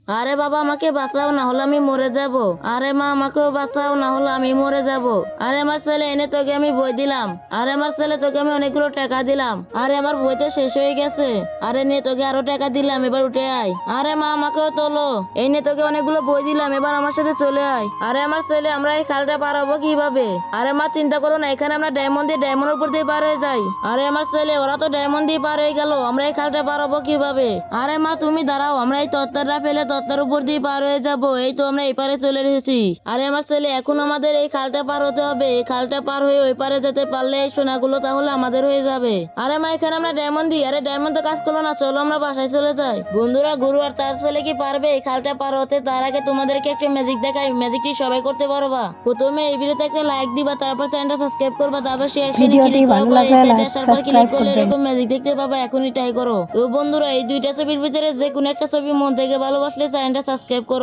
আরে বাবা আমাকে বাঁচাও, না হলে আমি মরে যাব। আরে মা আমাকেও বাঁচাও, না হলে আমি মরে যাব। আরে আমার ছেলে এনে তোকে আমি বই দিলাম। আরে আমার ছেলে তোকে আমি অনেকগুলো টাকা দিলাম। আরে আমার বই তো শেষ হয়ে গেছে। আরে নে তোকে আরো টাকা দিলাম, এবার উঠে আয়। আরে মা আমাকেও তোলো। এই নে তোকে অনেকগুলো বই দিলাম, এবার আমার সাথে চলে আয়। আরে আমার ছেলে আমরা এই খালটা পার হবো কিভাবে? আরে মা চিন্তা করো না, এখানে আমরা ডায়মন্ডের উপর দিয়ে পার হয়ে যাই। আরে আমার ছেলে ওরা তো ডায়মন্ড দিয়ে পার হয়ে গেল, আমরা এই খালটা পার হবো কিভাবে? আরে মা তুমি দাঁড়াও, আমরা এই তত্ত্বটা ফেলে তত্ত্বের উপর দিয়ে পার হয়ে যাব। এই তো আমরা এই পারে চলে এসেছি। আরে আমার ছেলে এখন আমাদের এই খালটা পার হতে হবে। এই খালটা পার হয়ে ওই পারে যেতে পারলে এই সোনাগুলো তাহলে আমাদের হয়ে যাবে। আরে মা এখানে আমরা ডায়মন্ড দিই। আরে ডায়মন্ড তো কাজ করলো না, চলো আমরা বাসায় চলে যাই। বন্ধুরা গুরু আর তার ছেলে কি পারবে এই খালটা পার হতে? তার আগে তোমাদেরকে একটা ম্যাজিক দেখাই। ম্যাজিকটি সবাই করতে পারবা। প্রথমে এই ভিডিওতে একটা লাইক দিবা, তারপর চ্যানেলটা সাবস্ক্রাইব করবা, তারপর শেয়ার ভিডিওটি ক্লিক করার ভালো পর এই লাগলে সাইডে লাইক আসার পর ক্লিক সাবস্ক্রাইব করলে করবেন। এরকম ম্যাজিক দেখতে পাবা। এখনই ট্রাই করো। তো বন্ধুরা এই দুইটা ছবির ভিতরে যে কোনো একটা ছবি মন থেকে ভালোবাসলে চ্যানেলটা সাবস্ক্রাইব করো।